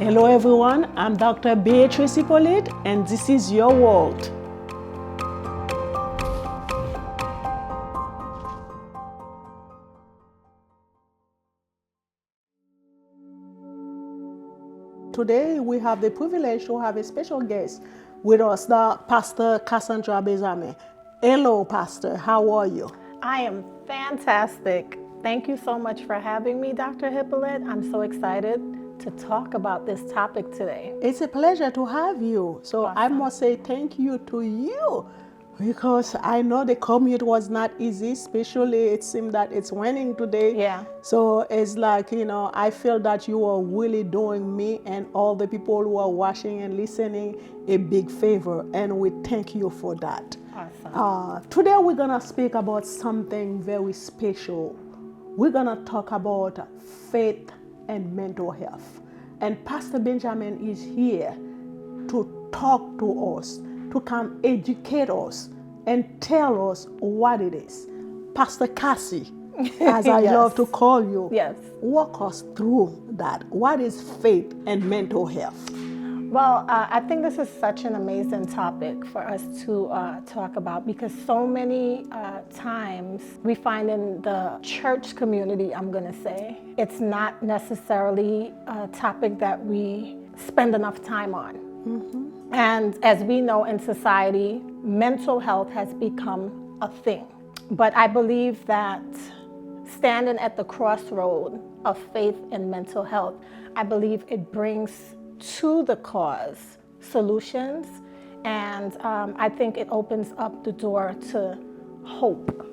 Hello everyone, I'm Dr. Beatrice Hippolyte and this is your world. Today we have the privilege to have a special guest with us, the Pastor Cassandra. Hello Pastor, how are you? I am fantastic. Thank you so much for having me, Dr. Hippolyte. I'm so excited to talk about this topic today. It's a pleasure to have you. So Awesome. I must say thank you to you because I know the commute was not easy, especially it seemed that it's raining today. Yeah. So it's like, I feel that you are really doing me and all the people who are watching and listening a big favor, and we thank you for that. Awesome. Today we're gonna speak about something very special. We're gonna talk about faith and mental health. And Pastor Benjamin is here to talk to us, to come educate us and tell us what it is. Pastor Cassie, as I Yes. love to call you, Yes. walk us through that. What is faith and mental health? Well, I think this is such an amazing topic for us to talk about because so many times we find in the church community, I'm going to say, it's not necessarily a topic that we spend enough time on. Mm-hmm. And as we know in society, mental health has become a thing. But I believe that standing at the crossroad of faith and mental health, I believe it brings to the cause solutions, and I think it opens up the door to hope,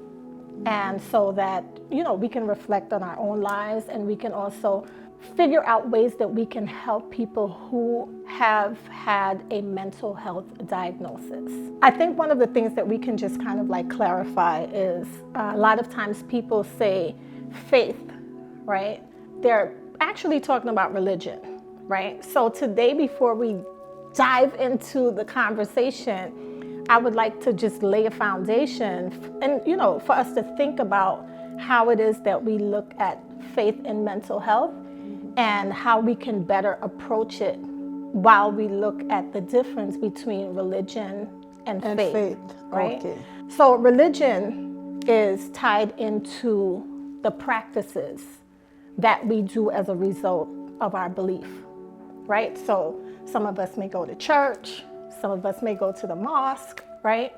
and so that we can reflect on our own lives, and we can also figure out ways that we can help people who have had a mental health diagnosis. I think one of the things that we can just kind of like clarify is a lot of times people say faith, right? They're actually talking about religion. Right? So today, before we dive into the conversation, I would like to just lay a foundation and, for us to think about how it is that we look at faith and mental health and how we can better approach it while we look at the difference between religion and faith. Right? Okay. So religion is tied into the practices that we do as a result of our belief. Right? So some of us may go to church, some of us may go to the mosque, right?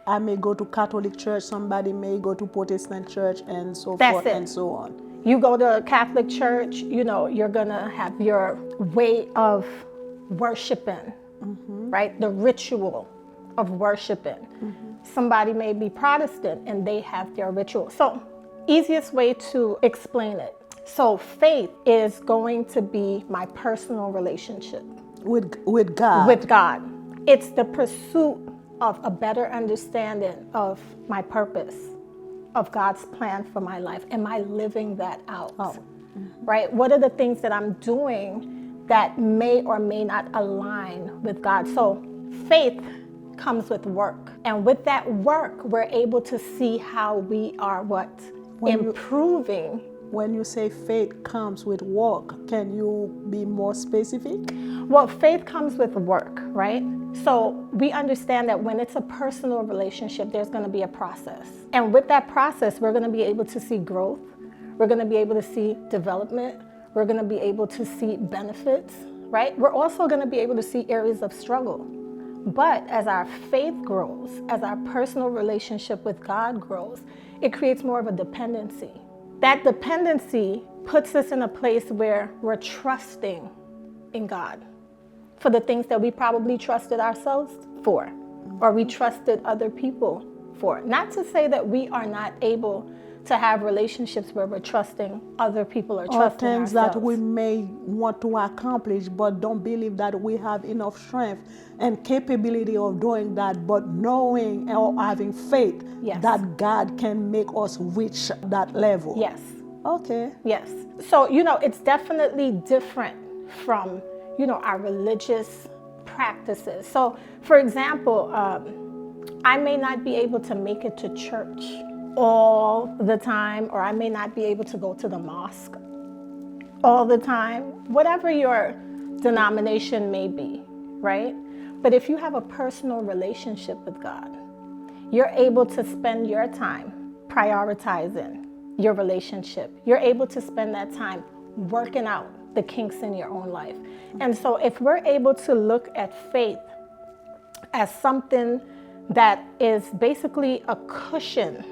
I may go to Catholic church, somebody may go to Protestant church, and so That's forth it. and so on. You go to a Catholic church, you're gonna have your way of worshiping, right? The ritual of worshiping. Somebody may be Protestant and they have their ritual. So easiest way to explain it. So faith is going to be my personal relationship With God. With God. It's the pursuit of a better understanding of my purpose, of God's plan for my life. Am I living that out? Right? What are the things that I'm doing that may or may not align with God? So faith comes with work. And with that work, we're able to see how we are improving. When you say faith comes with work, can you be more specific? Well, faith comes with work, right? So we understand that when it's a personal relationship, there's going to be a process. And with that process, we're going to be able to see growth. We're going to be able to see development. We're going to be able to see benefits, right? We're also going to be able to see areas of struggle. But as our faith grows, as our personal relationship with God grows, it creates more of a dependency. That dependency puts us in a place where we're trusting in God for the things that we probably trusted ourselves for, or we trusted other people for. Not to say that we are not able to have relationships where we're trusting other people or trusting things ourselves. that we may want to accomplish, but don't believe that we have enough strength and capability of doing that, but knowing or having faith that God can make us reach that level. Yes. Okay. Yes. So, it's definitely different from, our religious practices. So, for example, I may not be able to make it to church all the time, or I may not be able to go to the mosque all the time. Whatever your denomination may be, right? But if you have a personal relationship with God, you're able to spend your time prioritizing your relationship. You're able to spend that time working out the kinks in your own life. And so if we're able to look at faith as something that is basically a cushion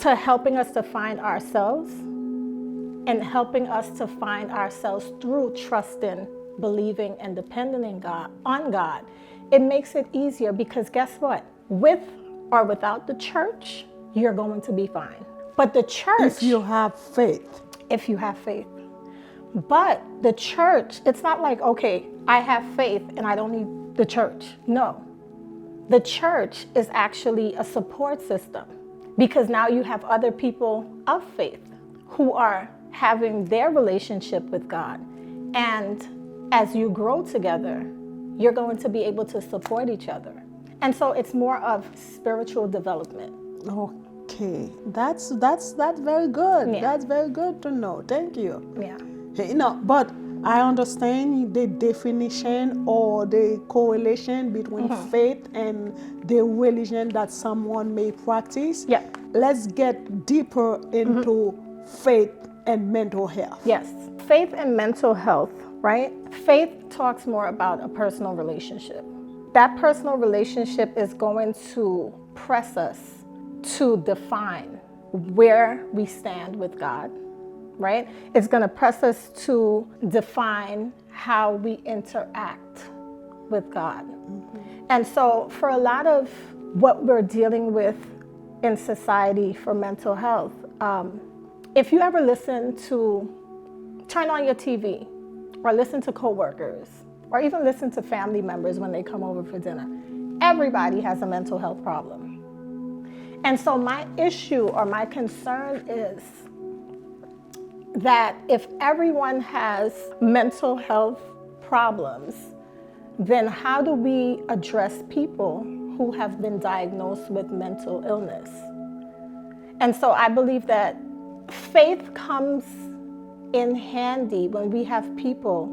to helping us to find ourselves and helping us to find ourselves through trusting, believing, and depending on God, it makes it easier because guess what? With or without the church, you're going to be fine. But the church... If you have faith. If you have faith. But the church, it's not like, okay, I have faith and I don't need the church. No. The church is actually a support system because now you have other people of faith who are having their relationship with God. And as you grow together, you're going to be able to support each other. And so it's more of spiritual development. Okay, that's very good. Yeah. That's very good to know. Thank you. Yeah. But I understand the definition or the correlation between faith and the religion that someone may practice. Yeah. Let's get deeper into faith and mental health. Yes. Faith and mental health, right? Faith talks more about a personal relationship. That personal relationship is going to press us to define where we stand with God, right? It's going to press us to define how we interact with God. And so for a lot of what we're dealing with in society for mental health, if you ever turn on your TV or listen to coworkers or even listen to family members when they come over for dinner, everybody has a mental health problem. And so my issue or my concern is that if everyone has mental health problems, then how do we address people who have been diagnosed with mental illness? And so I believe that faith comes in handy when we have people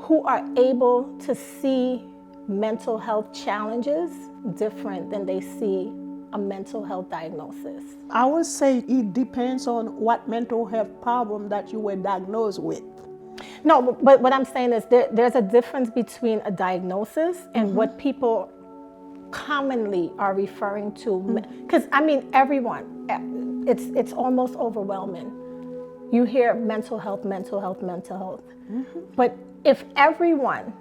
who are able to see mental health challenges different than they see a mental health diagnosis. I would say it depends on what mental health problem that you were diagnosed with. No, but what I'm saying is there's a difference between a diagnosis and what people commonly are referring to. Because I mean, everyone, it's almost overwhelming. You hear mental health, mental health, mental health. But if everyone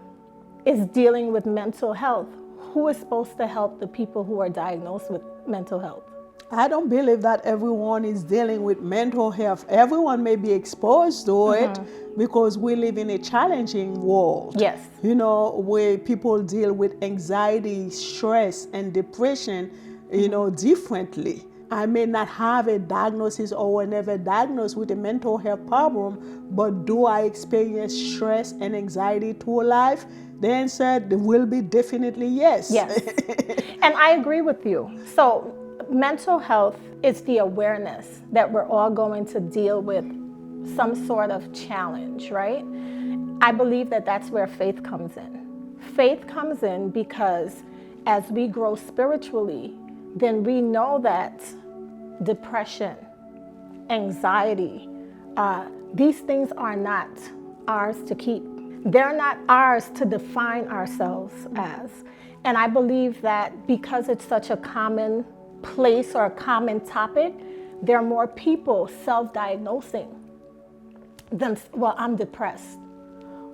is dealing with mental health, who is supposed to help the people who are diagnosed with mental health? I don't believe that everyone is dealing with mental health. Everyone may be exposed to it because we live in a challenging world. Yes. You know, where people deal with anxiety, stress, and depression, differently. I may not have a diagnosis or were never diagnosed with a mental health problem, but do I experience stress and anxiety through life? The answer will be definitely yes. Yes. And I agree with you. So mental health is the awareness that we're all going to deal with some sort of challenge, right? I believe that that's where faith comes in. Faith comes in because as we grow spiritually, then we know that depression, anxiety, these things are not ours to keep. They're not ours to define ourselves as. And I believe that because it's such a common place or a common topic, there are more people self-diagnosing than, well, I'm depressed.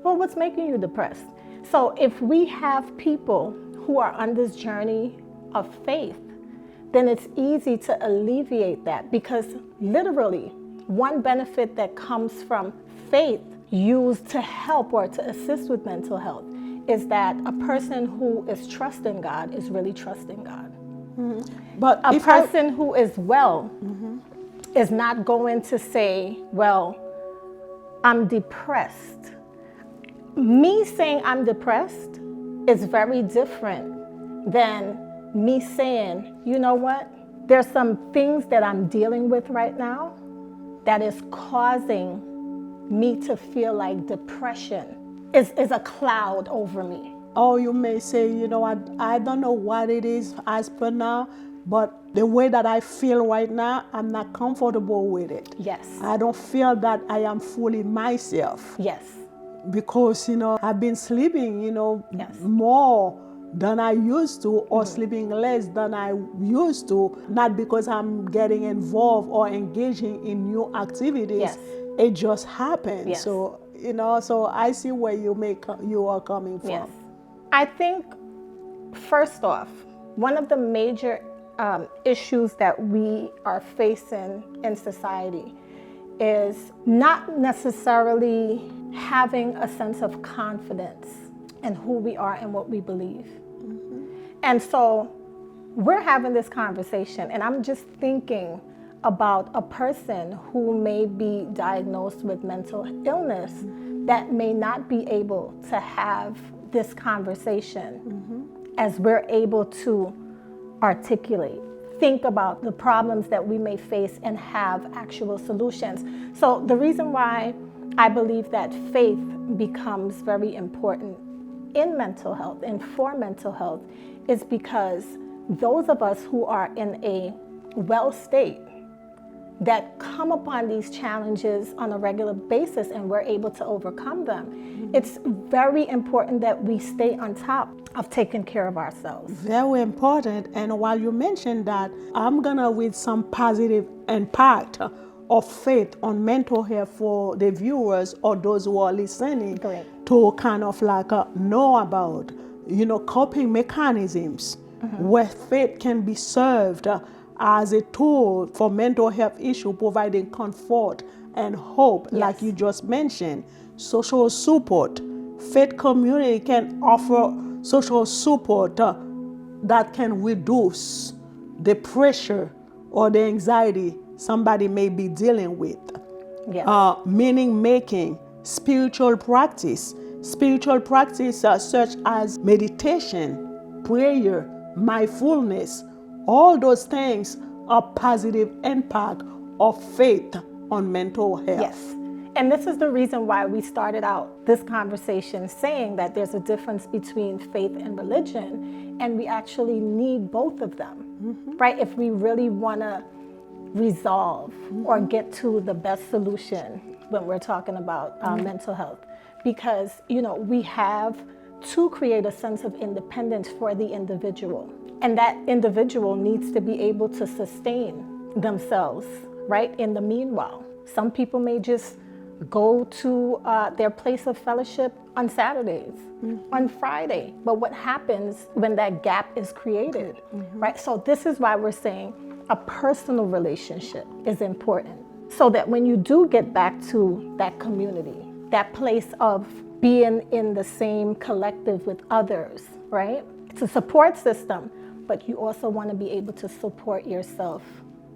Well, what's making you depressed? So if we have people who are on this journey of faith, then it's easy to alleviate that because literally one benefit that comes from faith used to help or to assist with mental health is that a person who is trusting God is really trusting God. But a person who is well is not going to say, well, I'm depressed. Me saying I'm depressed is very different than me saying, you know what? There's some things that I'm dealing with right now that is causing me to feel like depression is a cloud over me. Or you may say, you know what, I don't know what it is as per now, but the way that I feel right now, I'm not comfortable with it. Yes. I don't feel that I am fully myself. Yes. Because, you know, I've been sleeping, you know, Yes. more than I used to, or sleeping less than I used to, not because I'm getting involved or engaging in new activities. Yes. It just happened. Yes. So, you know, so I see where you are coming from. Yes. I think, first off, one of the major issues that we are facing in society is not necessarily having a sense of confidence in who we are and what we believe. And so we're having this conversation, and I'm just thinking about a person who may be diagnosed with mental illness that may not be able to have this conversation as we're able to articulate, think about the problems that we may face and have actual solutions. So the reason why I believe that faith becomes very important in mental health and for mental health is because those of us who are in a well state that come upon these challenges on a regular basis and we're able to overcome them, it's very important that we stay on top of taking care of ourselves. Very important. And while you mentioned that, I'm gonna read some positive impact of faith on mental health for the viewers or those who are listening. Great. To kind of like know about, you know, coping mechanisms where faith can be served as a tool for mental health issue, providing comfort and hope, like you just mentioned. Social support. Faith community can offer social support that can reduce the pressure or the anxiety somebody may be dealing with. Yes. Meaning making, spiritual practice such as meditation, prayer, mindfulness, all those things are positive impact of faith on mental health. Yes. And this is the reason why we started out this conversation saying that there's a difference between faith and religion, and we actually need both of them, right? If we really want to resolve or get to the best solution when we're talking about mental health. Because, you know, we have to create a sense of independence for the individual. And that individual needs to be able to sustain themselves, right? In the meanwhile, some people may just go to their place of fellowship on Saturdays, on Friday. But what happens when that gap is created, right? So this is why we're saying a personal relationship is important. So that when you do get back to that community, that place of being in the same collective with others, right? It's a support system, but you also want to be able to support yourself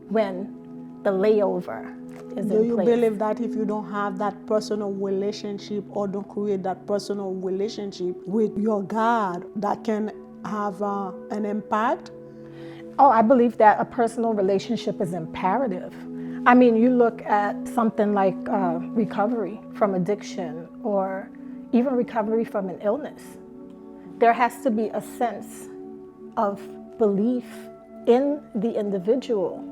when the layover is in place. Do you believe that if you don't have that personal relationship or don't create that personal relationship with your God, that can have an impact? Oh, I believe that a personal relationship is imperative. I mean, you look at something like recovery from addiction or even recovery from an illness. There has to be a sense of belief in the individual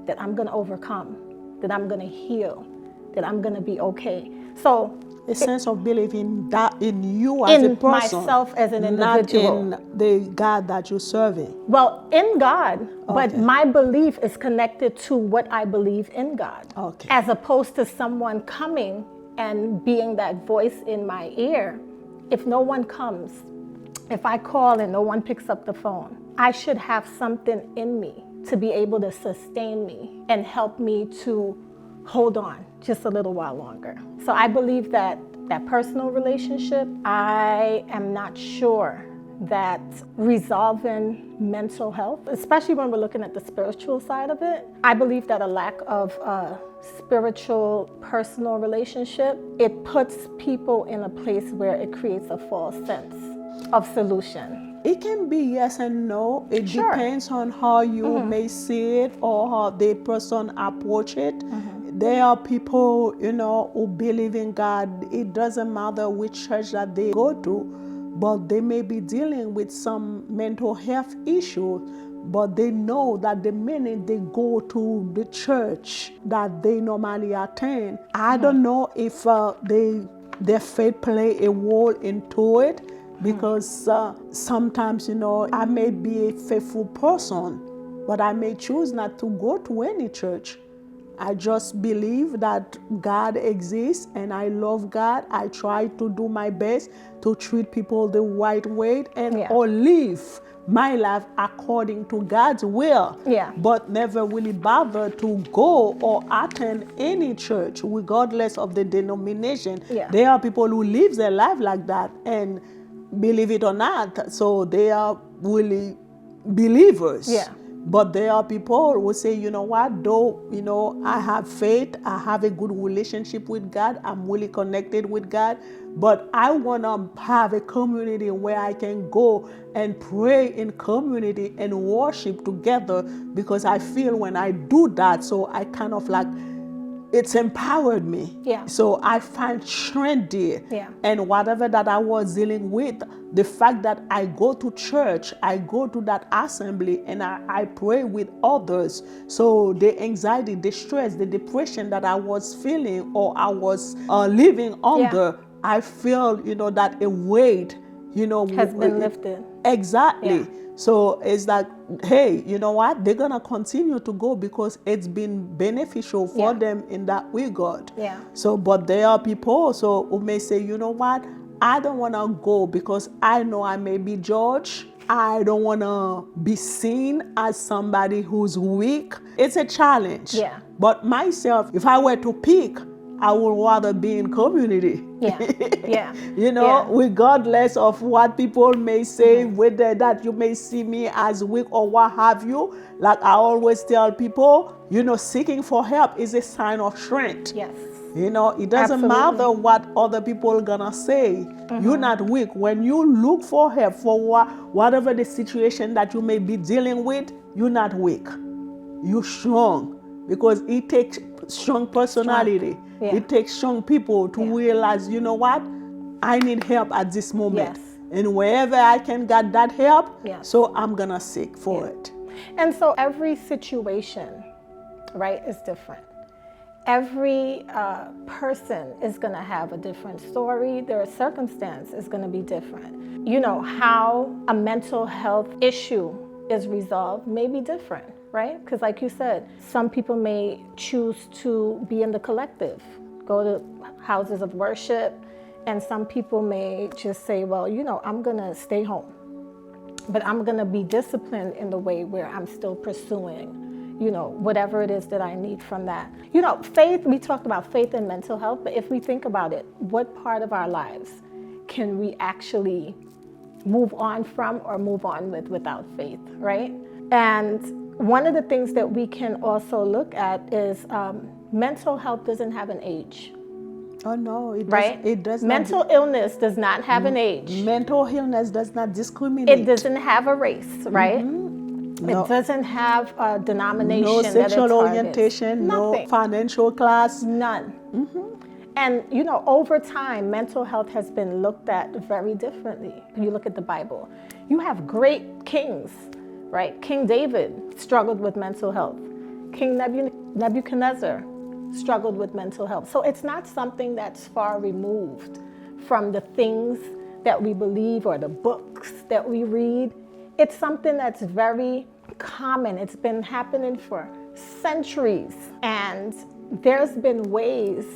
that I'm going to overcome, that I'm going to heal, that I'm going to be okay. So a sense of belief in that, in you as a person, myself as an individual, not in the God that you're serving. Well, in God, but my belief is connected to what I believe in God, as opposed to someone coming and being that voice in my ear. If no one comes, if I call and no one picks up the phone, I should have something in me to be able to sustain me and help me to hold on just a little while longer. So I believe that that personal relationship, I am not sure that resolving mental health, especially when we're looking at the spiritual side of it, I believe that a lack of a spiritual personal relationship, it puts people in a place where it creates a false sense of solution. It can be yes and no. It depends on how you may see it or how the person approach it. there are people, who believe in God. It doesn't matter which church that they go to, but they may be dealing with some mental health issues. But they know that the minute they go to the church that they normally attend, I don't know if their faith play a role into it, because sometimes, I may be a faithful person, but I may choose not to go to any church. I just believe that God exists and I love God. I try to do my best to treat people the right way or live my life according to God's will. Yeah. But never really bother to go or attend any church, regardless of the denomination. Yeah. There are people who live their life like that, and believe it or not, so they are really believers. Yeah. But there are people who say, you know what, though, I have faith, I have a good relationship with God, I'm really connected with God, but I want to have a community where I can go and pray in community and worship together, because I feel when I do that, so I kind of like, it's empowered me. Yeah. So I find strength there. Yeah. And whatever that I was dealing with, the fact that I go to church, I go to that assembly, and I pray with others. So the anxiety, the stress, the depression that I was feeling or I was living under, I feel, that a weight, has been lifted. Exactly. Yeah. So it's like, hey, you know what? They're going to continue to go because it's been beneficial for them in that regard. Yeah. So, but there are people also who may say, you know what? I don't want to go because I know I may be judged. I don't want to be seen as somebody who's weak. It's a challenge. Yeah. But myself, if I were to pick, I would rather be in community. Yeah. Yeah. Regardless of what people may say, whether that you may see me as weak or what have you. Like I always tell people, seeking for help is a sign of strength. Yes. It doesn't matter what other people are gonna say. You're not weak. When you look for help for whatever the situation that you may be dealing with, you're not weak. You're strong, because it takes strong personality. Yeah. It takes strong people to realize, you know what? I need help at this moment. Yes. And wherever I can get that help, Yes. so I'm gonna seek for it. And so every situation, right, is different. Every person is going to have a different story. Their circumstance is going to be different. How a mental health issue is resolved may be different, right? Because like you said, some people may choose to be in the collective, go to houses of worship, and some people may just say, well, I'm going to stay home, but I'm going to be disciplined in the way where I'm still pursuing whatever it is that I need from that. Faith, we talked about faith and mental health, but if we think about it, what part of our lives can we actually move on from or move on with without faith, right? And one of the things that we can also look at is mental health doesn't have an age. Oh no, it does not. Mental illness does not have an age. Mental illness does not discriminate. It doesn't have a race, right? No. It doesn't have a denomination. No that sexual it targets. orientation, Nothing. no financial class. None. And over time, mental health has been looked at very differently. When you look at the Bible, you have great kings, right? King David struggled with mental health. King Nebuchadnezzar struggled with mental health. So it's not something that's far removed from the things that we believe or the books that we read. It's something that's very common. It's been happening for centuries. And there's been ways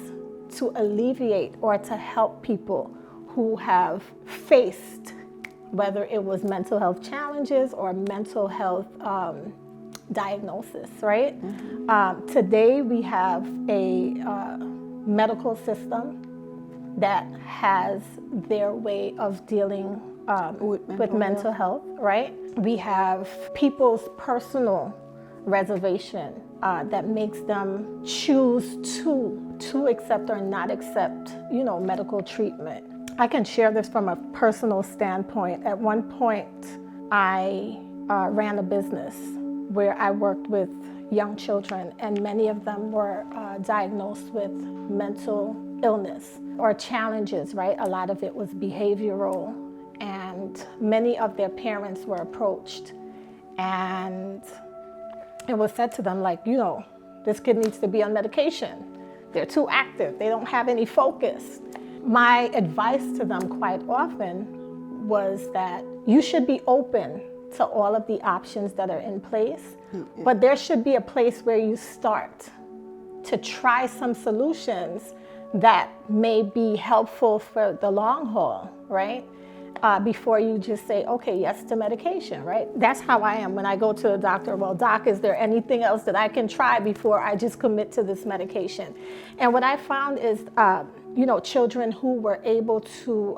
to alleviate or to help people who have faced, whether it was mental health challenges or mental health diagnosis, right? Today we have a medical system that has their way of dealing with mental health, right? We have people's personal reservation that makes them choose to accept or not accept, medical treatment. I can share this from a personal standpoint. At one point, I ran a business where I worked with, young children, and many of them were diagnosed with mental illness or challenges, right? A lot of it was behavioral, and many of their parents were approached, and it was said to them, like, this kid needs to be on medication. They're too active. They don't have any focus. My advice to them quite often was that you should be open to all of the options that are in place, but there should be a place where you start to try some solutions that may be helpful for the long haul, right? Before you just say, okay, yes to medication, right? That's how I am when I go to the doctor. Well, doc, is there anything else that I can try before I just commit to this medication? And what I found is, children who were able to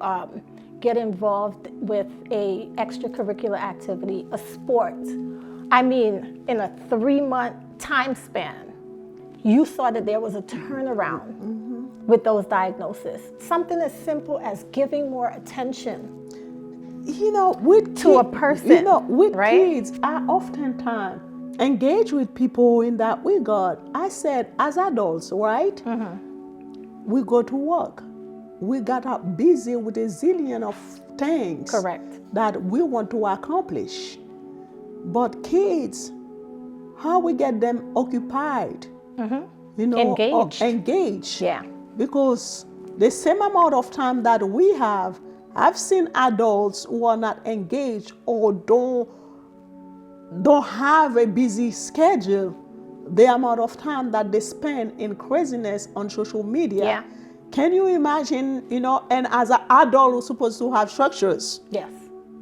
get involved with a extracurricular activity, a sport, in a 3-month time span, you saw that there was a turnaround with those diagnoses. Something as simple as giving more attention to a person. With right? kids, I oftentimes engage with people in that regard. I said, as adults, right? We go to work. We got up busy with a zillion of things. Correct. That we want to accomplish. But kids, how we get them occupied? Engaged. Yeah. Because the same amount of time that we have, I've seen adults who are not engaged or don't have a busy schedule, the amount of time that they spend in craziness on social media. Yeah. Can you imagine, and as an adult who's supposed to have structures? Yes.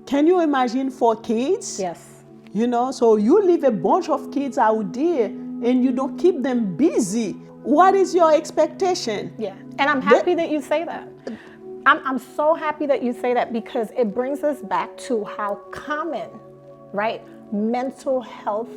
Can you imagine for kids? Yes. So you leave a bunch of kids out there and you don't keep them busy. What is your expectation? Yeah, and I'm happy that you say that. I'm so happy that you say that, because it brings us back to how common, right, mental health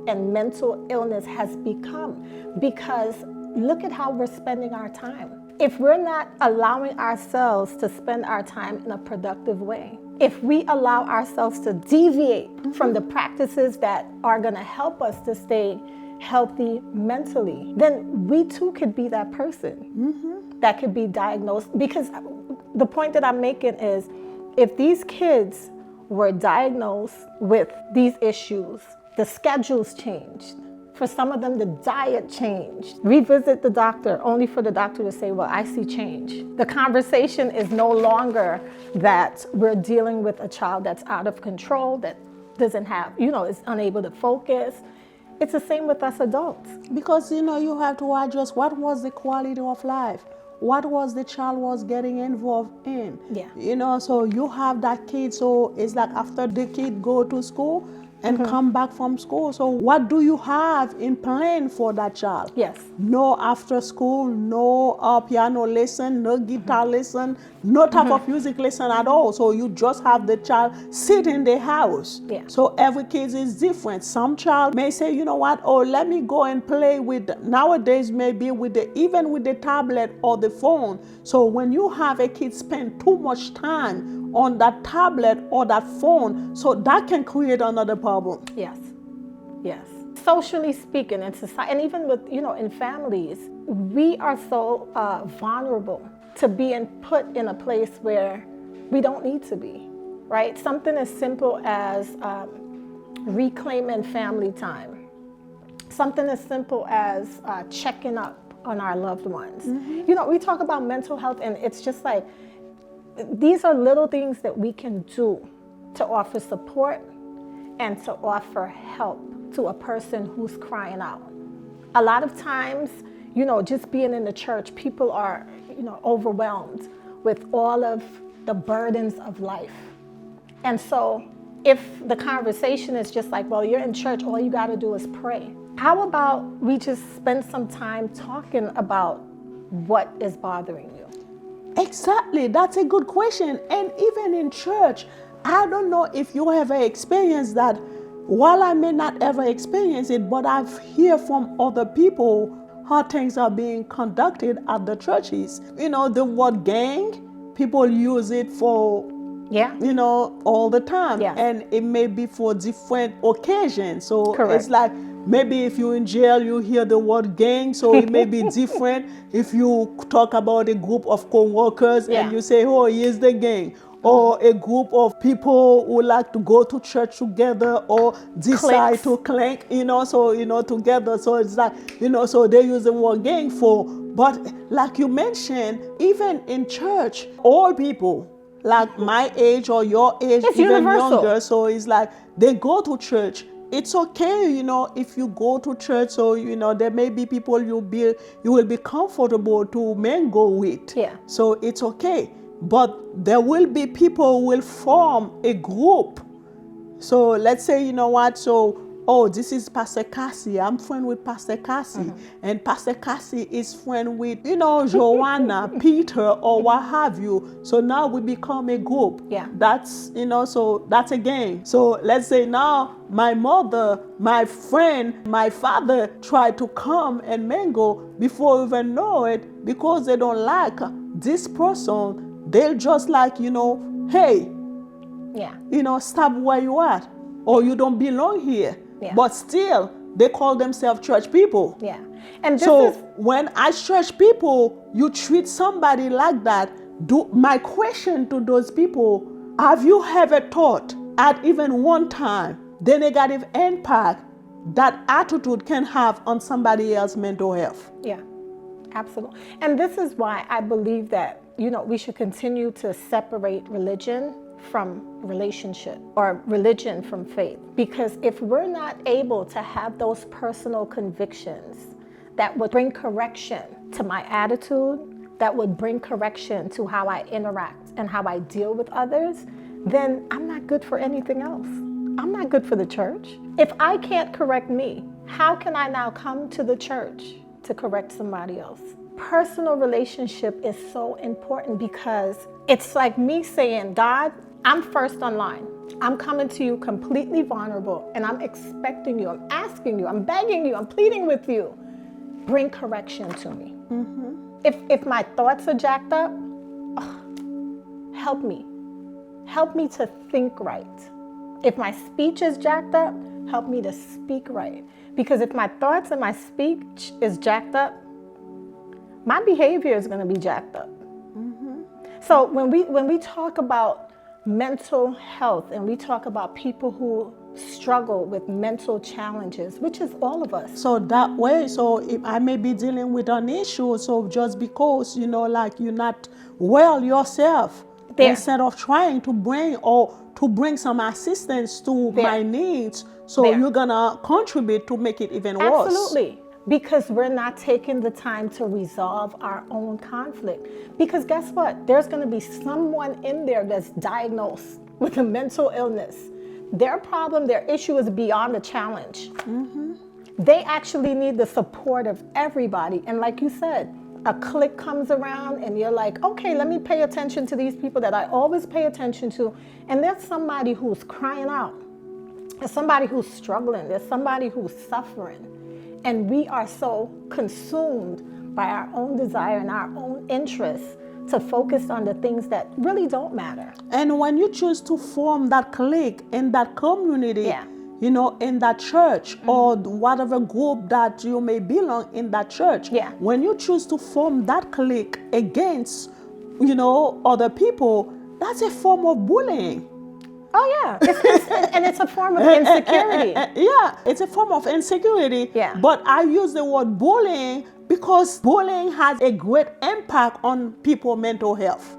and mental illness has become. Because look at how we're spending our time. If we're not allowing ourselves to spend our time in a productive way, if we allow ourselves to deviate from the practices that are going to help us to stay healthy mentally, then we too could be that person that could be diagnosed. Because the point that I'm making is, if these kids were diagnosed with these issues, the schedules changed. For some of them, the diet changed. Revisit the doctor, only for the doctor to say, well, I see change. The conversation is no longer that we're dealing with a child that's out of control, that doesn't have, is unable to focus. It's the same with us adults. Because, you have to adjust what was the quality of life. What was the child was getting involved in. Yeah. So you have that kid, so it's like after the kid go to school and come back from school. So what do you have in plan for that child? Yes. No after school, no piano lesson, no guitar lesson, no type of music lesson at all. So you just have the child sit in the house. Yeah. So every case is different. Some child may say, you know what, let me go and play with, nowadays maybe even with the tablet or the phone. So when you have a kid spend too much time on that tablet or that phone, so that can create another problem. Yes. Socially speaking, in society, and even with, in families, we are so vulnerable to being put in a place where we don't need to be, right? Something as simple as reclaiming family time. Something as simple as checking up on our loved ones. We talk about mental health, and it's just like, these are little things that we can do to offer support and to offer help to a person who's crying out. A lot of times, just being in the church, people are, overwhelmed with all of the burdens of life. And so if the conversation is just like, well, you're in church, all you got to do is pray. How about we just spend some time talking about what is bothering you? Exactly, that's a good question. And even in church, I don't know if you ever experienced that. While I may not ever experience it, but I've heard from other people how things are being conducted at the churches. The word gang, people use it for, all the time. Yes. And it may be for different occasions. So Correct. It's like maybe if you're in jail, you hear the word gang, so it may be different. If you talk about a group of co-workers Yeah. and you say, oh, here's the gang. Or a group of people who like to go to church together or decide Cliques. to clank, so, together. So it's like, so they use the word gang for, but like you mentioned, even in church, all people, like my age or your age, It's even universal. younger, so it's like they go to church. It's okay, if you go to church, so there may be people you will be comfortable to mingle with. Yeah. So it's okay. But there will be people who will form a group. So let's say, so, oh, this is Pastor Cassie. I'm friend with Pastor Cassie. And Pastor Cassie is friend with, Joanna, Peter, or what have you. So now we become a group. Yeah. That's, so that's a gang. So let's say now my mother, my friend, my father try to come and mingle before you even know it, because they don't like this person. They'll just like, hey, Yeah. stop where you at, or you don't belong here. Yeah. But still, they call themselves church people. Yeah. And this So is when as church people, you treat somebody like that, my question to those people, have you ever thought at even one time the negative impact that attitude can have on somebody else's mental health? Yeah, absolutely. And this is why I believe that, we should continue to separate religion from relationship, or religion from faith. Because if we're not able to have those personal convictions that would bring correction to my attitude, that would bring correction to how I interact and how I deal with others, then I'm not good for anything else. I'm not good for the church. If I can't correct me, how can I now come to the church to correct somebody else? Personal relationship is so important, because it's like me saying, God, I'm first online. I'm coming to you completely vulnerable, and I'm expecting you, I'm asking you, I'm begging you, I'm pleading with you. Bring correction to me. If my thoughts are jacked up, help me. Help me to think right. If my speech is jacked up, help me to speak right. Because if my thoughts and my speech is jacked up, my behavior is going to be jacked up. So when we talk about mental health, and we talk about people who struggle with mental challenges, which is all of us. So that way, so if I may be dealing with an issue, so just because, like you're not well yourself, instead of trying to bring some assistance to my needs, so you're gonna contribute to make it even worse. Absolutely. Because we're not taking the time to resolve our own conflict. Because guess what? There's going to be someone in there that's diagnosed with a mental illness. Their problem, their issue is beyond the challenge. They actually need the support of everybody. And like you said, a clique comes around and you're like, okay, let me pay attention to these people that I always pay attention to. And there's somebody who's crying out. There's somebody who's struggling. There's somebody who's suffering. And we are so consumed by our own desire and our own interests to focus on the things that really don't matter. And when you choose to form that clique in that community, in that church, or whatever group that you may belong in that church, when you choose to form that clique against, other people, that's a form of bullying. Oh yeah, and it's a form of insecurity. Yeah, it's a form of insecurity. Yeah. But I use the word bullying because bullying has a great impact on people's mental health.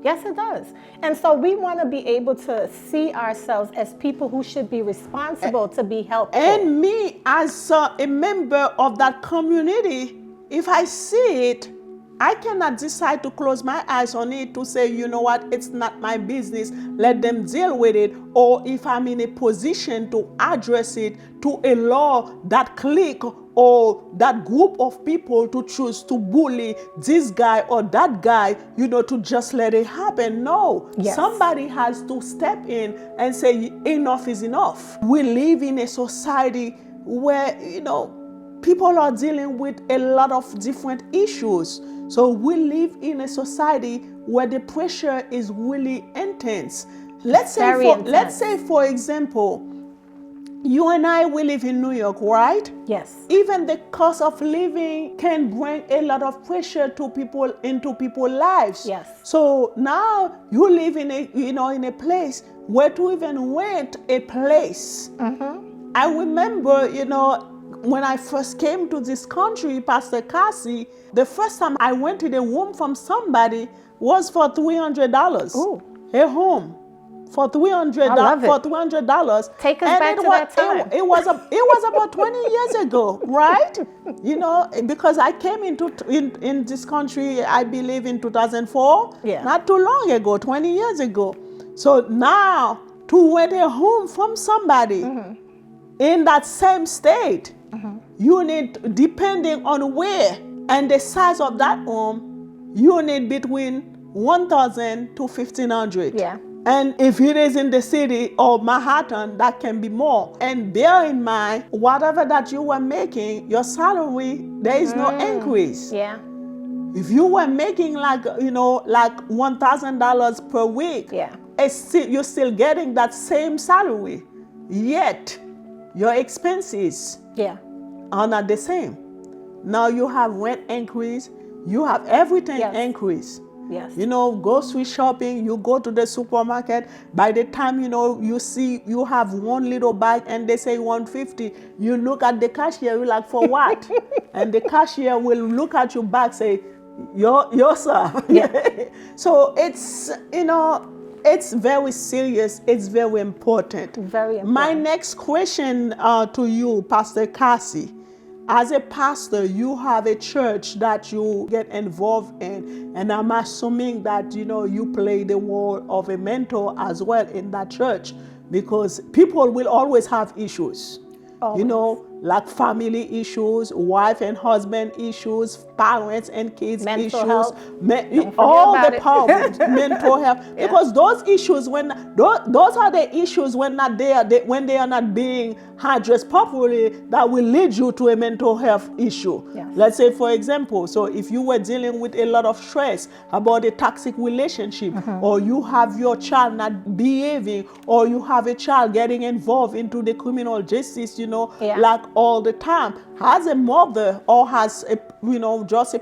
Yes, it does. And so we want to be able to see ourselves as people who should be responsible to be helpful. And me, as a member of that community, if I see it, I cannot decide to close my eyes on it to say, you know what, it's not my business, let them deal with it. Or if I'm in a position to address it, to allow that clique or that group of people to choose to bully this guy or that guy, to just let it happen. No, somebody has to step in and say, enough is enough. We live in a society where, people are dealing with a lot of different issues. So we live in a society where the pressure is really intense. Let's say, for example, You and I, we live in New York, right? Yes. Even the cost of living can bring a lot of pressure to people, into people's lives. Yes. So now you live in a, in a place where to even rent a place. I remember, when I first came to this country, Pastor Cassie, the first time I rented a room from somebody was for $300. Ooh. A home. For $300. Take us back to that time. It was about 20 years ago, right? Because I came in this country, I believe in 2004. Yeah. Not too long ago, 20 years ago. So now to rent a home from somebody in that same state, you need, depending on where and the size of that home, you need between $1,000 to $1,500. Yeah. And if it is in the city of Manhattan, that can be more. And bear in mind, whatever that you were making, your salary, there is no increase. Yeah. If you were making like $1,000 per week, Yeah. you're still getting that same salary. Yet, your expenses are not the same. Now you have rent increase, you have everything increase. Yes. Grocery shopping, you go to the supermarket, by the time, you see you have one little bag and they say $150, you look at the cashier, you're like, for what? And the cashier will look at your bag, say, your sir. Yeah. So it's, it's very serious, it's very important. Very important. My next question to you, Pastor Cassie. As a pastor, you have a church that you get involved in, and I'm assuming that you play the role of a mentor as well in that church, because people will always have issues. Always. Like family issues, wife and husband issues, parents and kids mental issues, health. all the problems, mental health. Yeah. Because those issues, those are the issues when when they are not being addressed properly, that will lead you to a mental health issue. Yes. Let's say, for example, so if you were dealing with a lot of stress about a toxic relationship, or you have your child not behaving, or you have a child getting involved into the criminal justice, like all the time, as a mother or as a, just a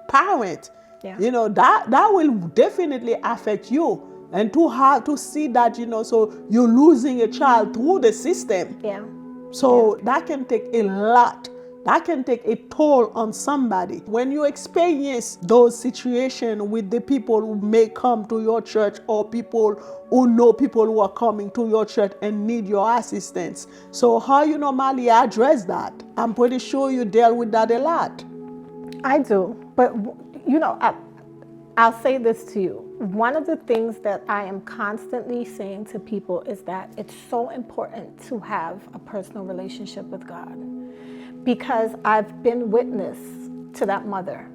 parent, that will definitely affect you. And to see that, so you're losing a child through the system. Yeah. So that can take a lot. That can take a toll on somebody. When you experience those situations with the people who may come to your church, or people who know people who are coming to your church and need your assistance, so how you normally address that? I'm pretty sure you deal with that a lot. I do. But, I'll say this to you. One of the things that I am constantly saying to people is that it's so important to have a personal relationship with God. Because I've been witness to that mother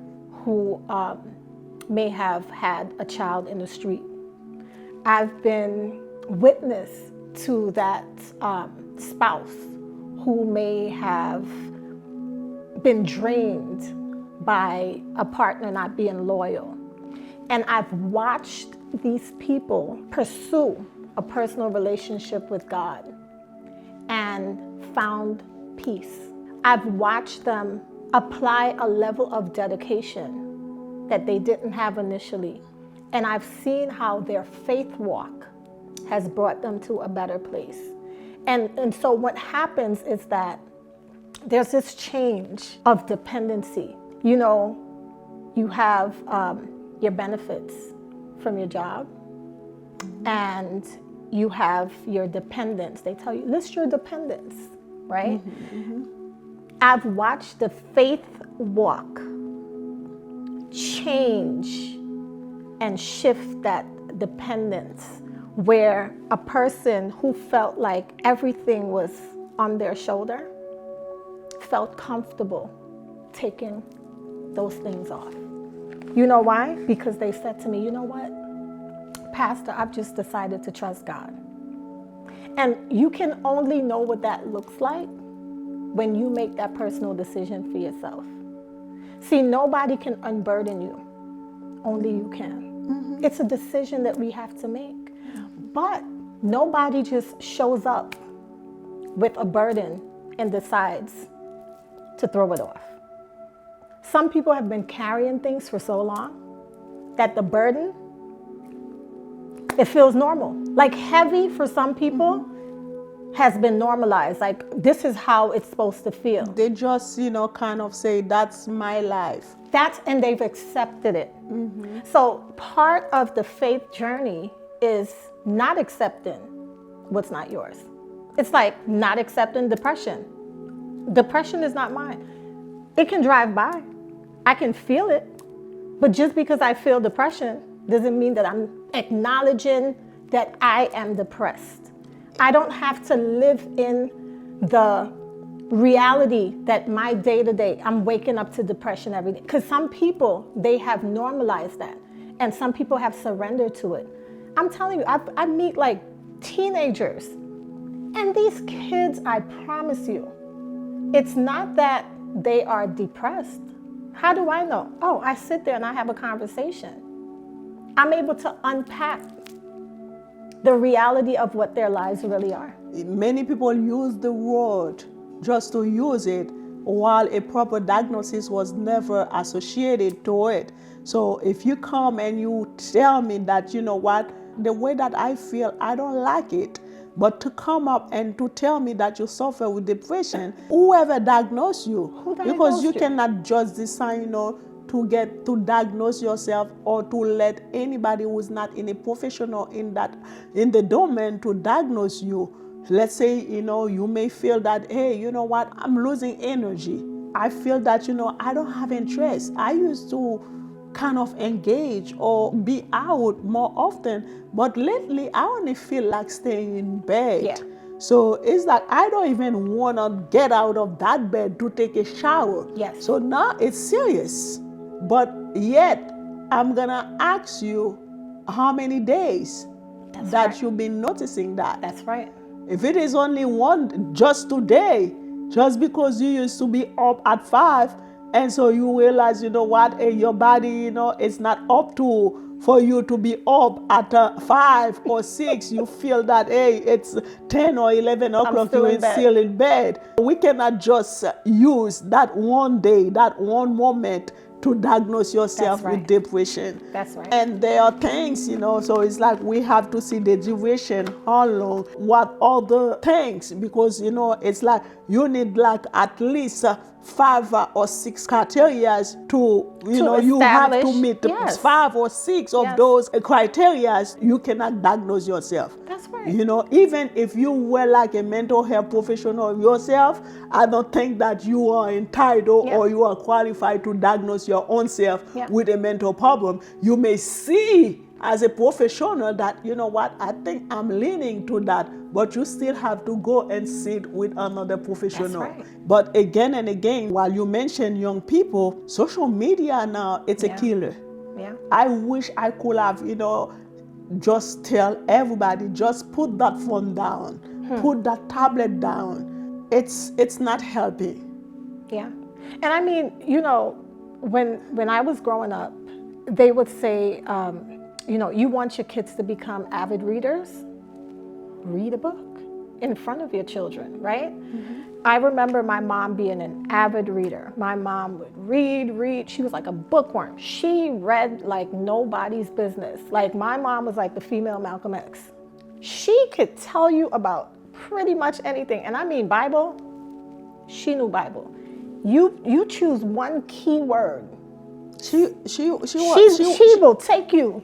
who may have had a child in the street. I've been witness to that spouse who may have been drained by a partner not being loyal. And I've watched these people pursue a personal relationship with God and found peace. I've watched them apply a level of dedication that they didn't have initially. And I've seen how their faith walk has brought them to a better place. And so what happens is that there's this change of dependency. You have your benefits from your job, and you have your dependents. They tell you, list your dependents, right? I've watched the faith walk change and shift that dependence, where a person who felt like everything was on their shoulder felt comfortable taking those things off. You know why? Because they said to me, you know what, Pastor, I've just decided to trust God. And you can only know what that looks like when you make that personal decision for yourself. See, nobody can unburden you. Only you can. It's a decision that we have to make. But nobody just shows up with a burden and decides to throw it off. Some people have been carrying things for so long that the burden, it feels normal. Like heavy for some people has been normalized. Like this is how it's supposed to feel. They just, kind of say, that's my life. And they've accepted it. So part of the faith journey is not accepting what's not yours. It's like not accepting depression. Depression is not mine. It can drive by. I can feel it. But just because I feel depression doesn't mean that I'm acknowledging that I am depressed. I don't have to live in the reality that my day-to-day, I'm waking up to depression every day. Because some people, they have normalized that. And some people have surrendered to it. I'm telling you, I meet like teenagers. And these kids, I promise you, it's not that they are depressed. How do I know? Oh, I sit there and I have a conversation. I'm able to unpack the reality of what their lives really are. Many people use the word just to use it, while a proper diagnosis was never associated to it. So if you come and you tell me that, the way that I feel, I don't like it, but to come up and to tell me that you suffer with depression, whoever diagnosed you, because you cannot just decide, to diagnose yourself or to let anybody who's not in a professional in the domain to diagnose you. Let's say, you may feel that, hey, you know what, I'm losing energy. I feel that, I don't have interest. I used to kind of engage or be out more often, but lately I only feel like staying in bed. Yeah. So it's like I don't even want to get out of that bed to take a shower. Yes. So now it's serious. But yet I'm gonna ask you how many days you've been noticing that. That's right. If it is only one, just today, just because you used to be up at 5, and so you realize, your body, it's not up to for you to be up at 5 or 6. You feel that, hey, it's 10 or 11 o'clock, you're still in bed. We cannot just use that one day, that one moment to diagnose yourself with depression. That's right. And there are things, so it's like we have to see the duration, how long, what other things, because, it's like you need like at least 5 or 6 criteria to you have to meet 5 or 6 of those criteria. You cannot diagnose yourself. That's right. Even if you were like a mental health professional yourself, I don't think that you are entitled or you are qualified to diagnose your own self with a mental problem. You may see as a professional that, I think I'm leaning to that, but you still have to go and sit with another professional. That's right. But again and again, while you mention young people, social media now, it's a killer. Yeah. I wish I could have, just tell everybody, just put that phone down, put that tablet down. It's not helping. Yeah. And I mean, when I was growing up, they would say, you want your kids to become avid readers? Read a book in front of your children, right? I remember my mom being an avid reader. My mom would read. She was like a bookworm. She read like nobody's business. Like my mom was like the female Malcolm X. She could tell you about pretty much anything. And I mean Bible, she knew Bible. You choose one key word. She will take you.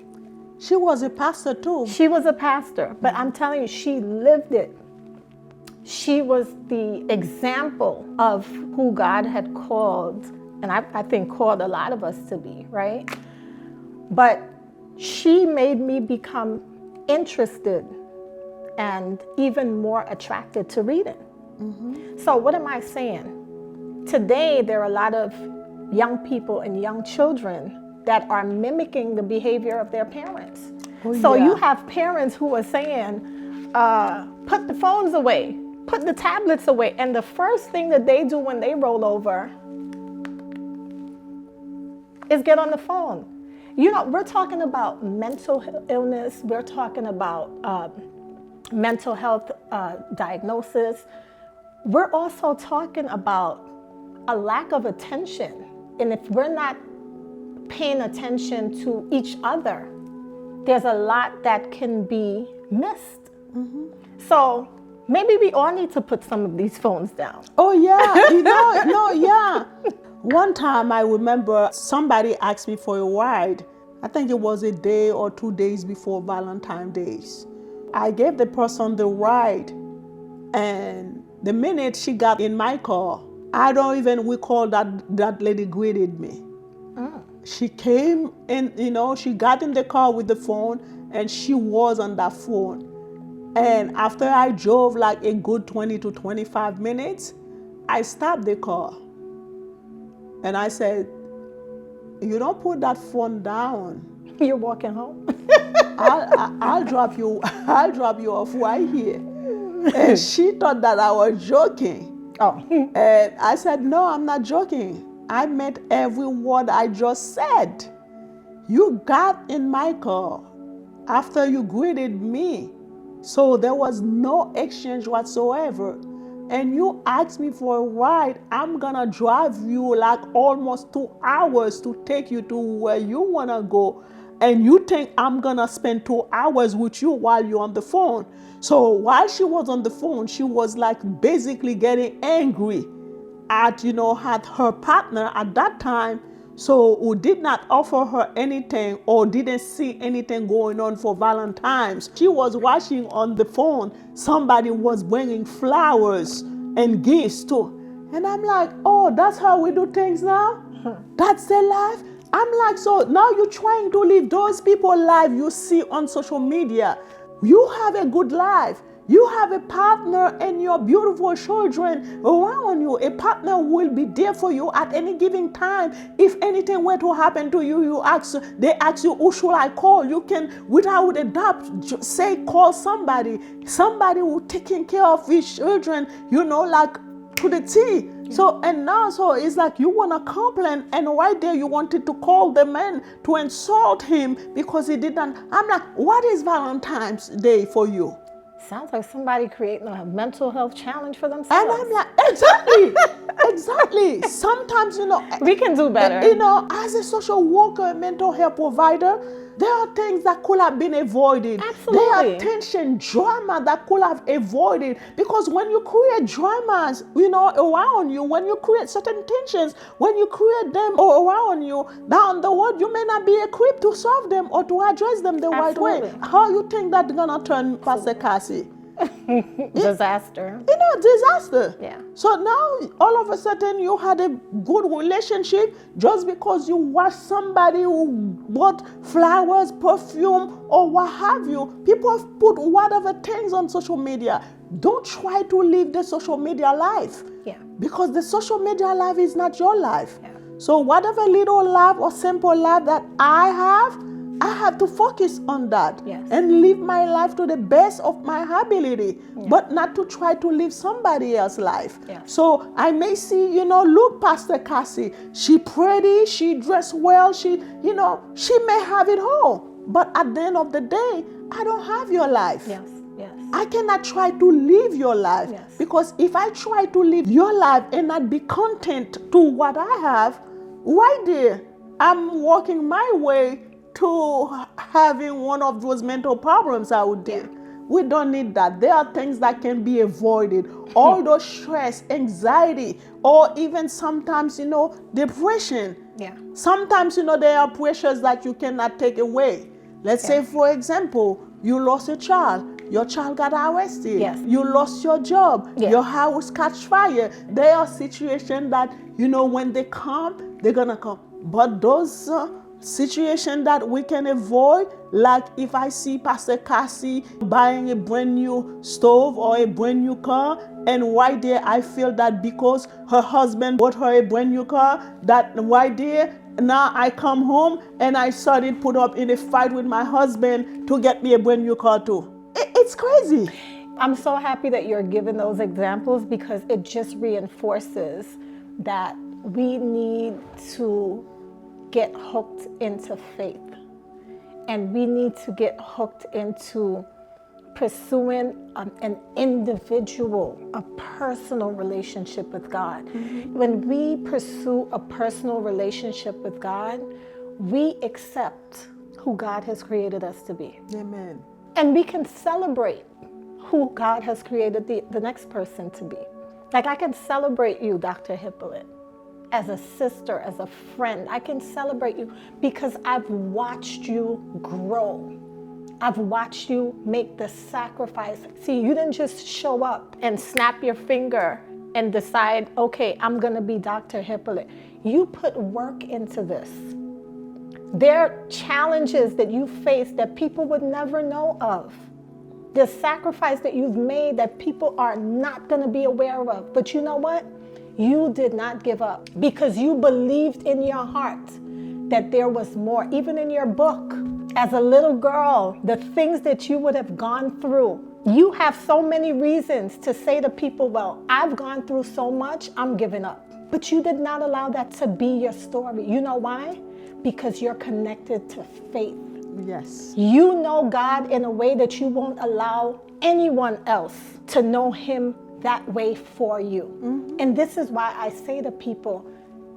She was a pastor too. She was a pastor, but I'm telling you, she lived it. She was the example of who God had called, and I think called a lot of us to be, right? But she made me become interested and even more attracted to reading. So what am I saying? Today, there are a lot of young people and young children that are mimicking the behavior of their parents. You have parents who are saying, put the phones away, put the tablets away. And the first thing that they do when they roll over is get on the phone. We're talking about mental illness. We're talking about mental health diagnosis. we're also talking about a lack of attention. And if we're not paying attention to each other, there's a lot that can be missed. So maybe we all need to put some of these phones down. Oh yeah, yeah. One time I remember somebody asked me for a ride. I think it was a day or 2 days before Valentine's Day. I gave the person the ride, and the minute she got in my car, I don't even recall that lady greeted me. She came in, she got in the car with the phone, and she was on that phone. And after I drove like a good 20 to 25 minutes, I stopped the car. And I said, you don't put that phone down. You're walking home. I'll drop you off right here. And she thought that I was joking. Oh. And I said, no, I'm not joking. I meant every word I just said. You got in my car after you greeted me. So there was no exchange whatsoever. And you asked me for a ride. I'm gonna drive you like almost 2 hours to take you to where you wanna go. And you think I'm gonna spend 2 hours with you while you're on the phone. So while she was on the phone, she was like basically getting angry at her partner at that time, so who did not offer her anything or didn't see anything going on for Valentine's. She was watching on the phone, somebody was bringing flowers and gifts too. And I'm like, oh, that's how we do things now? That's their life? I'm like, so now you're trying to live those people's life you see on social media. You have a good life. You have a partner and your beautiful children around you. A partner will be there for you at any given time. If anything were to happen to you, they ask you, who should I call? You can, without a doubt, say, call somebody. Somebody who taking care of his children, like to the T. So it's like you want to complain, and right there you wanted to call the man to insult him because he didn't. I'm like, what is Valentine's Day for you? Sounds like somebody creating a mental health challenge for themselves. And I'm like, exactly. Sometimes, we can do better. As a social worker, mental health provider, there are things that could have been avoided. Absolutely. There are tension, drama that could have avoided. Because when you create dramas, around you, when you create certain tensions, when you create them around you, down the road, you may not be equipped to solve them or to address them the right way. How you think that's gonna turn, Pastor Cassie? Disaster. Disaster. Yeah. So now all of a sudden you had a good relationship just because you watched somebody who bought flowers, perfume, or what have you. People have put whatever things on social media. Don't try to live the social media life. Yeah. Because the social media life is not your life. Yeah. So whatever little life or simple life that I have to focus on that. Yes. And live my life to the best of my ability, but not to try to live somebody else's life. Yeah. So I may see, look, Pastor Cassie, she pretty, she dressed well, she may have it all, but at the end of the day, I don't have your life. Yes. Yes. I cannot try to live your life. Yes. Because if I try to live your life and not be content to what I have, right there, I'm walking my way to having one of those mental problems out there. Yeah. We don't need that. There are things that can be avoided. All those stress, anxiety, or even sometimes, depression. Yeah. Sometimes, there are pressures that you cannot take away. Let's say, for example, you lost a child. Your child got arrested. Yes. You lost your job. Yes. Your house catch fire. There are situations that, when they come, they're going to come. But those situation that we can avoid, like if I see Pastor Cassie buying a brand new stove or a brand new car, and right there I feel that because her husband bought her a brand new car, that right there, now I come home and I started put up in a fight with my husband to get me a brand new car too. It's crazy. I'm so happy that you're giving those examples, because it just reinforces that we need to get hooked into faith, and we need to get hooked into pursuing an individual, a personal relationship with God. When we pursue a personal relationship with God, we accept who God has created us to be. Amen. And we can celebrate who God has created the next person to be. Like, I can celebrate you, Dr. Hippolyte, as a sister, as a friend. I can celebrate you because I've watched you grow. I've watched you make the sacrifice. See, you didn't just show up and snap your finger and decide, okay, I'm going to be Dr. Hippolyte. You put work into this. There are challenges that you face that people would never know of. The sacrifice that you've made that people are not going to be aware of. But you know what? You did not give up because you believed in your heart that there was more. Even in your book, as a little girl, the things that you would have gone through, you have so many reasons to say to people, well, I've gone through so much, I'm giving up. But you did not allow that to be your story. You know why? Because you're connected to faith. Yes. You know God in a way that you won't allow anyone else to know him that way for you. And this is why I say to people,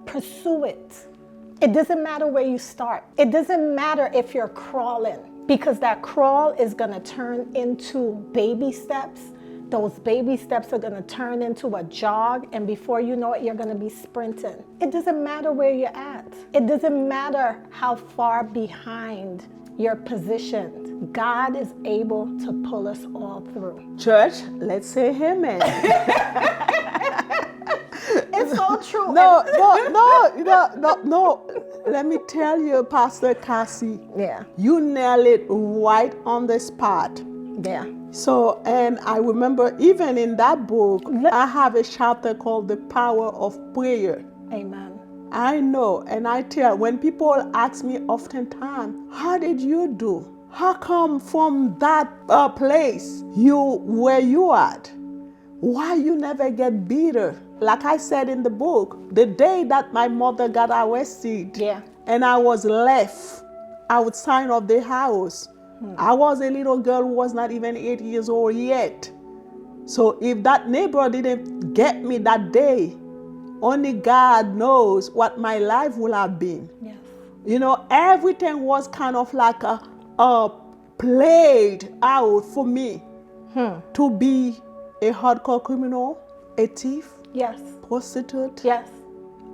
pursue it. It doesn't matter where you start. It doesn't matter if you're crawling, because that crawl is going to turn into baby steps. Those baby steps are going to turn into a jog, and before you know it, you're going to be sprinting. It doesn't matter where you're at. It doesn't matter how far behind you're positioned. God is able to pull us all through. Church, let's say amen. It's so true. No. Let me tell you, Pastor Cassie. Yeah. You nail it right on the spot. Yeah. So, and I remember even in that book, I have a chapter called The Power of Prayer. Amen. I know, and I tell, when people ask me oftentimes, how did you do? How come from that place where you at? Why you never get bitter? Like I said in the book, the day that my mother got arrested, and I was left outside of the house, I was a little girl who was not even 8 years old yet. So if that neighbor didn't get me that day, only God knows what my life would have been. Yes. You know, everything was kind of like a played out for me to be a hardcore criminal, a thief, yes, prostitute, yes,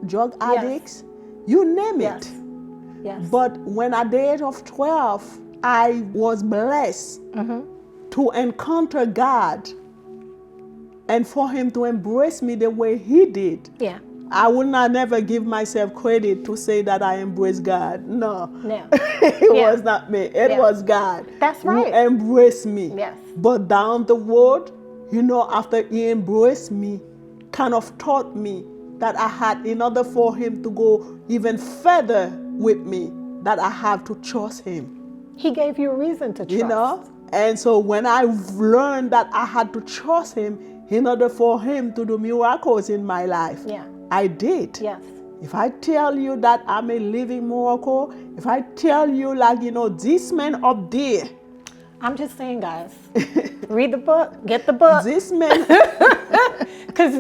drug addicts, you name yes. it. Yes. But when at the age of 12, I was blessed to encounter God and for him to embrace me the way he did. Yeah. I would not never give myself credit to say that I embraced God. No. It was not me. It was God. That's right. Who embraced me. Yes. But down the road, you know, after he embraced me, kind of taught me that I had, in order for him to go even further with me, that I have to trust him. He gave you a reason to trust. You know? And so when I learned that I had to trust him in order for him to do miracles in my life, I did. Yes. If I tell you that I'm a living miracle, if I tell you, like, you know, this man up there. I'm just saying, guys, read the book, get the book. This man. Because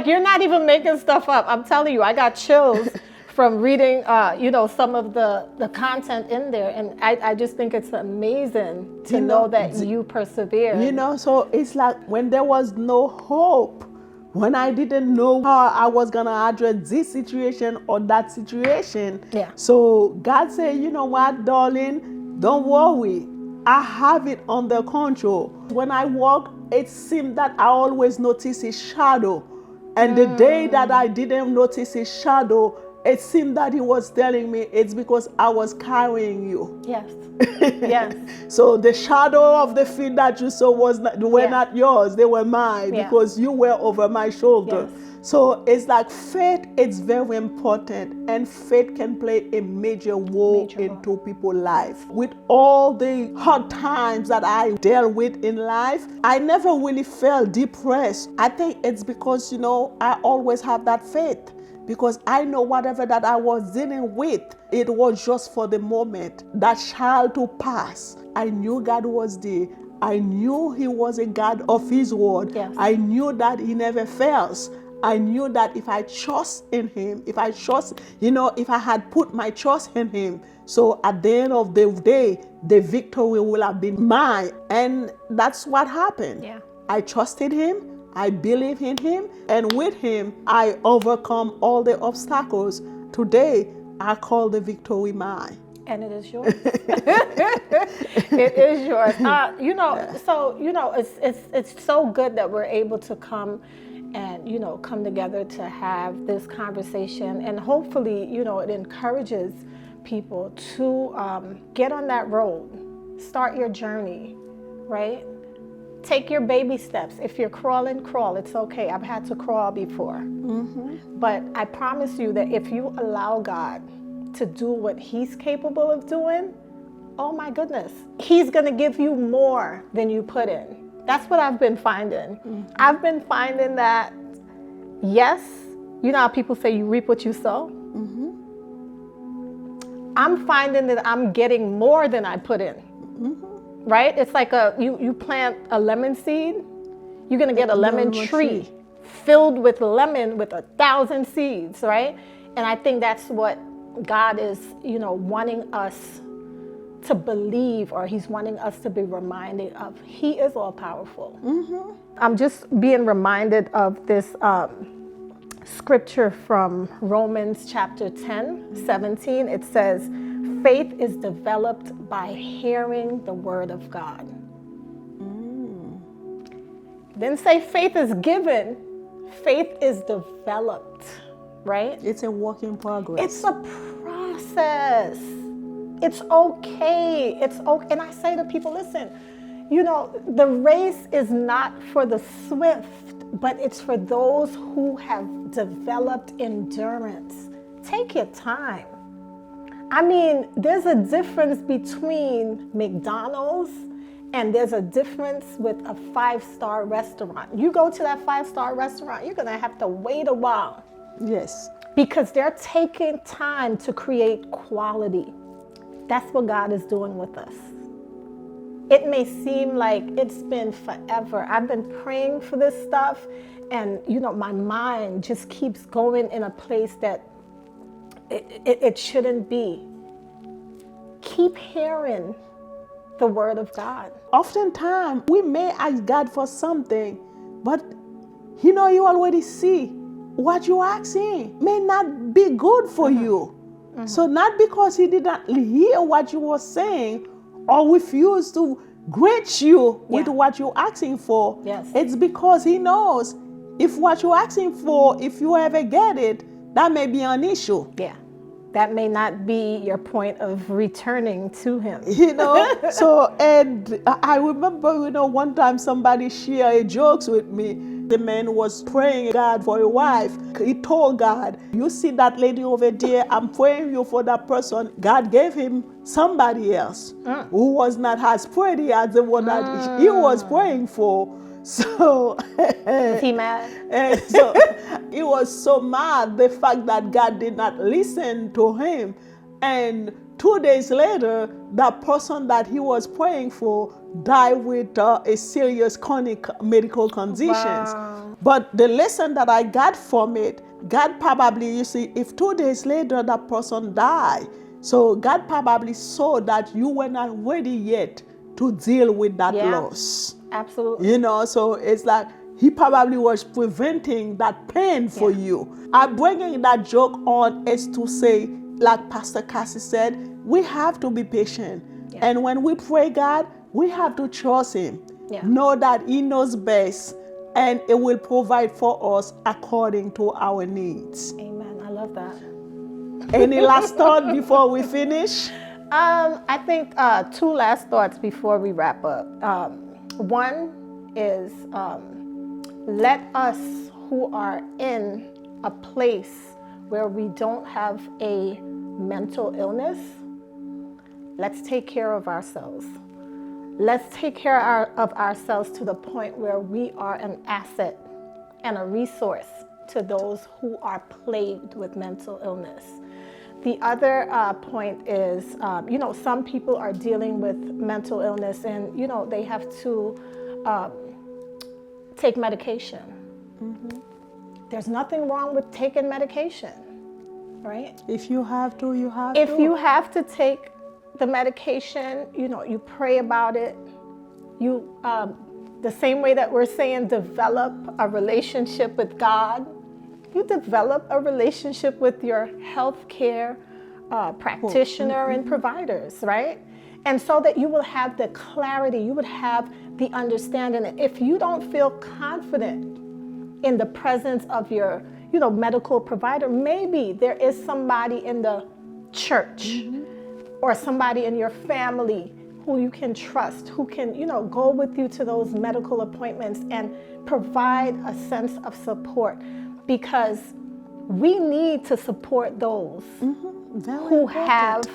you're not even making stuff up. I'm telling you, I got chills from reading, some of the content in there. And I just think it's amazing to know that you persevere. You know, so it's like when there was no hope, when I didn't know how I was going to address this situation or that situation. Yeah. So God said, you know what, darling, don't worry. I have it under control. When I walk, it seemed that I always notice his shadow. And the day that I didn't notice his shadow, it seemed that he was telling me it's because I was carrying you. Yes. Yes. So the shadow of the feet that you saw were not yours, they were mine, because you were over my shoulder. Yes. So it's like faith is very important, and faith can play a major role into people's life. With all the hard times that I dealt with in life, I never really felt depressed. I think it's because, you know, I always have that faith. Because I know whatever that I was dealing with, it was just for the moment. That shall to pass. I knew God was there. I knew he was a God of his word. Yes. I knew that he never fails. I knew that if I trust in him, if I had put my trust in him, so at the end of the day, the victory will have been mine. And that's what happened. Yeah. I trusted him. I believe in him. And with him, I overcome all the obstacles. Today, I call the victory mine. And it is yours. It is yours. It's so good that we're able to come and, come together to have this conversation. And hopefully, it encourages people to get on that road, start your journey, right? Take your baby steps. If you're crawling, crawl. It's okay. I've had to crawl before. Mm-hmm. But I promise you that if you allow God to do what he's capable of doing, oh my goodness, he's going to give you more than you put in. That's what I've been finding. Mm-hmm. I've been finding that, yes, you know how people say you reap what you sow? Mm-hmm. I'm finding that I'm getting more than I put in. Mm-hmm. Right? It's like you plant a lemon seed, you're going to get a lemon tree filled with lemon with 1,000 seeds, right? And I think that's what God is, wanting us to believe, or he's wanting us to be reminded of. He is all powerful. Mm-hmm. I'm just being reminded of this scripture from Romans chapter 10, 17. It says, faith is developed by hearing the word of God. Then say faith is given. Faith is developed, right? It's a work in progress. It's a process. It's okay. It's okay. And I say to people, listen, the race is not for the swift, but it's for those who have developed endurance. Take your time. I mean, there's a difference between McDonald's and there's a difference with a 5-star restaurant. You go to that 5-star restaurant, you're going to have to wait a while. Yes. Because they're taking time to create quality. That's what God is doing with us. It may seem like it's been forever. I've been praying for this stuff, and my mind just keeps going in a place that it shouldn't be. Keep hearing the word of God. Oftentimes, we may ask God for something, but you already see what you're asking may not be good for you. Mm-hmm. So not because he did not hear what you were saying or refuse to grant you with what you're asking for. Yes. It's because he knows if what you're asking for, if you ever get it, that may be an issue. Yeah. That may not be your point of returning to him. So, and I remember, one time somebody shared jokes with me. The man was praying God for a wife. He told God, you see that lady over there, I'm praying you for that person. God gave him somebody else who was not as pretty as the one that he was praying for. So was he mad? And so he was so mad, the fact that God did not listen to him. And 2 days later, that person that he was praying for died with a serious chronic medical conditions. Wow. But the lesson that I got from it, God probably, if 2 days later that person died, so God probably saw that you were not ready yet to deal with that loss. Absolutely. So it's like he probably was preventing that pain for you. I'm bringing that joke on is to say, like Pastor Cassie said, we have to be patient. Yeah. And when we pray God, we have to trust him. Yeah. Know that he knows best and it will provide for us according to our needs. Amen. I love that. Any last thought before we finish? I think 2 last thoughts before we wrap up. One is let us who are in a place where we don't have a mental illness, let's take care of ourselves. Let's take care of ourselves to the point where we are an asset and a resource to those who are plagued with mental illness. The other point is, some people are dealing with mental illness and, they have to take medication. There's nothing wrong with taking medication, right? If you have to, you have to. If you have to take the medication, you pray about it. You, the same way that we're saying develop a relationship with God, you develop a relationship with your healthcare practitioner and providers, right? And so that you will have the clarity, you would have the understanding. If you don't feel confident in the presence of your, medical provider, maybe there is somebody in the church or somebody in your family who you can trust, who can, go with you to those medical appointments and provide a sense of support, because we need to support those who have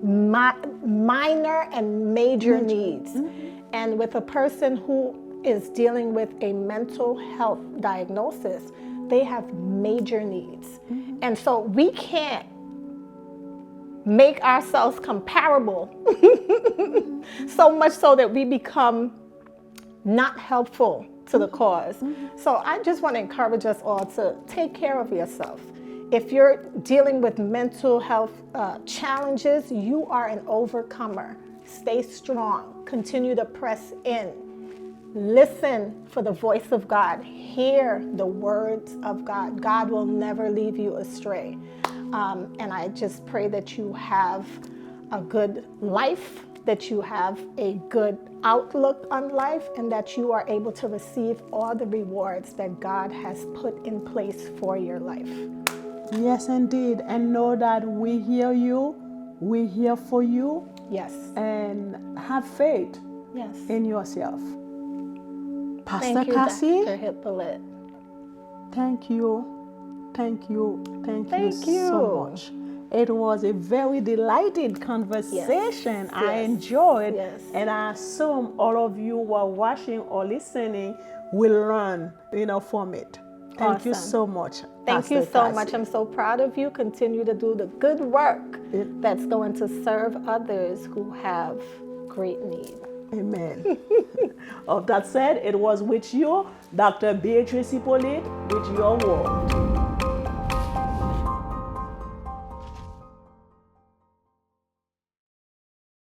minor and major needs. And with a person who is dealing with a mental health diagnosis, they have major needs. And so we can't make ourselves comparable so much so that we become not helpful to the cause. So I just want to encourage us all to take care of yourself. If you're dealing with mental health challenges, you are an overcomer. Stay strong. Continue to press in. Listen for the voice of God. Hear the words of God. God will never leave you astray. And I just pray that you have a good life, that you have a good outlook on life, and that you are able to receive all the rewards that God has put in place for your life. Yes, indeed. And know that we hear you. We're here for you. Yes. And have faith in yourself. Pastor Thank you, Cassie, Dr. Hippolyte. Thank you so much. It was a very delighted conversation. I enjoyed, and I assume all of you who are watching or listening will learn, from it. Thank you so much. Thank you so much. I'm so proud of you. Continue to do the good work that's going to serve others who have great need. Amen. Of that said, it was with you, Dr. Beatrice Hippolyte, with your word.